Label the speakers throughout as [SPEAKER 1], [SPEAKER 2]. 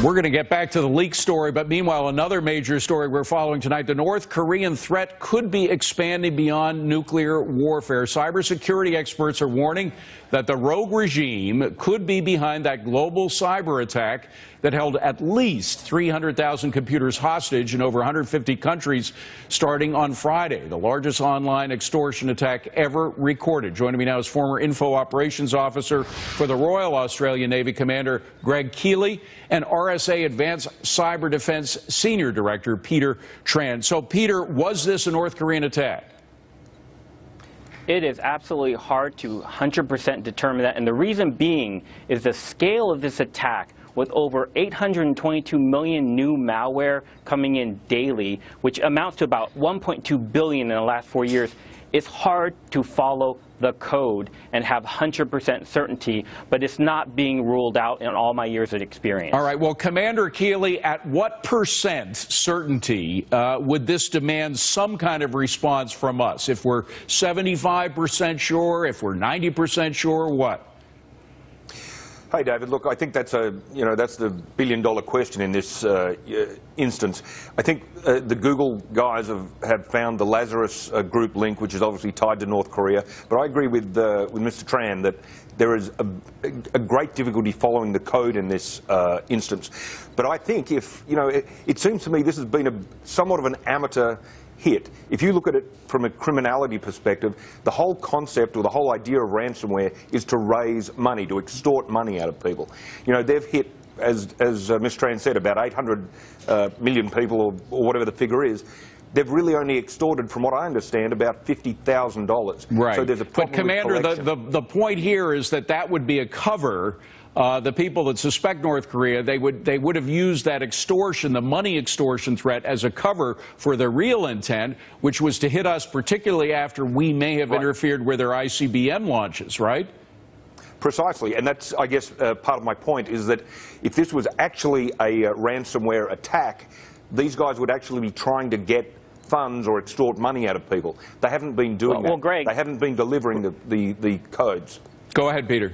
[SPEAKER 1] We're going to get back to the leak story, but meanwhile, another major story we're following tonight. The North Korean threat could be expanding beyond nuclear warfare. Cybersecurity experts are warning that the rogue regime could be behind that global cyber attack that held at least 300,000 computers hostage in over 150 countries starting on Friday, the largest online extortion attack ever recorded. Joining me now is former Info Operations Officer for the Royal Australian Navy Commander Greg Keeley and RSA Advanced Cyber Defense Senior Director Peter Tran. So, Peter, was this a North Korean attack?
[SPEAKER 2] It is absolutely hard to 100% determine that, and the reason being is the scale of this attack. With over 822 million new malware coming in daily, which amounts to about 1.2 billion in the last 4 years, it's hard to follow the code and have 100% certainty, but it's not being ruled out in all my years of experience.
[SPEAKER 1] All right, well, Commander Keeley, at what percent certainty would this demand some kind of response from us? If we're 75% sure, if we're 90% sure, what?
[SPEAKER 3] Hey, David, look, I think that's that's the billion-dollar question in this instance. I think the Google guys have found the Lazarus group link, which is obviously tied to North Korea. But I agree with Mr. Tran that there is a great difficulty following the code in this instance. But I think if, it seems to me this has been somewhat of an amateur hit. If you look at it from a criminality perspective, the whole concept or the whole idea of ransomware is to raise money, to extort money out of people. They've hit, as Ms. Tran said, about 800 million people or whatever the figure is. They've really only extorted, from what I understand, about $50,000.
[SPEAKER 1] Right.
[SPEAKER 3] So there's a problem.
[SPEAKER 1] But, Commander,
[SPEAKER 3] with
[SPEAKER 1] the point here is that would be a cover. The people that suspect North Korea, they would have used that extortion, the money extortion threat, as a cover for their real intent, which was to hit us, particularly after we may have interfered with their ICBM launches, right?
[SPEAKER 3] Precisely, and that's, I guess, part of my point is that if this was actually a ransomware attack, these guys would actually be trying to get funds or extort money out of people. They haven't been doing that.
[SPEAKER 2] Well, Greg,
[SPEAKER 3] they haven't been delivering the codes.
[SPEAKER 1] Go ahead, Peter.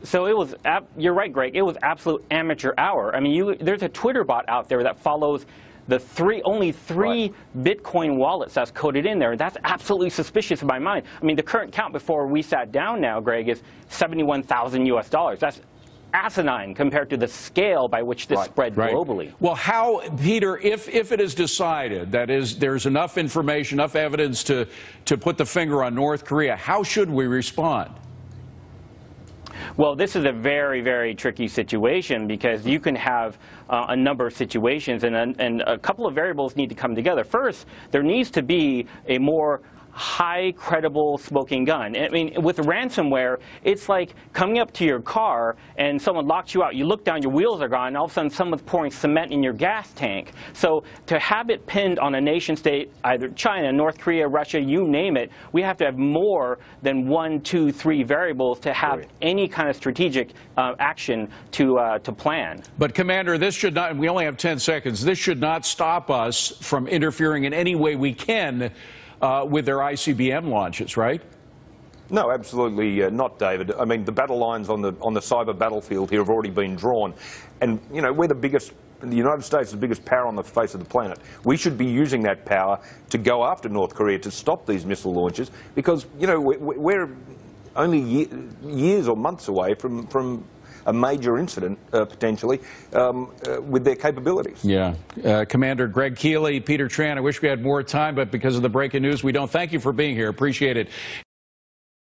[SPEAKER 2] So it was, you're right, Greg, it was absolute amateur hour. I mean, there's a Twitter bot out there that follows the only three Bitcoin wallets that's coded in there. That's absolutely suspicious in my mind. I mean, the current count before we sat down now, Greg, is 71,000 US dollars. That's asinine compared to the scale by which this spread globally.
[SPEAKER 1] Well, how, Peter, if it is decided that there's enough information, enough evidence to put the finger on North Korea, how should we respond?
[SPEAKER 2] Well, this is a very, very tricky situation because you can have a number of situations and a couple of variables need to come together. First, there needs to be a more high credible smoking gun. I mean, with ransomware, it's like coming up to your car and someone locks you out. You look down, your wheels are gone, and all of a sudden someone's pouring cement in your gas tank. So to have it pinned on a nation state, either China, North Korea, Russia, you name it, we have to have more than 1, 2, 3 variables to have any kind of strategic action to plan.
[SPEAKER 1] But, Commander, this should not, we only have 10 seconds, this should not stop us from interfering in any way we can with their ICBM launches, right?
[SPEAKER 3] No, absolutely not, David. I mean, the battle lines on the cyber battlefield here have already been drawn, and we're the biggest. The United States is the biggest power on the face of the planet. We should be using that power to go after North Korea to stop these missile launches, because we're only years or months away from a major incident, potentially, with their capabilities.
[SPEAKER 1] Yeah. Commander Greg Keeley, Peter Tran, I wish we had more time, but because of the breaking news, we don't. Thank you for being here. Appreciate it.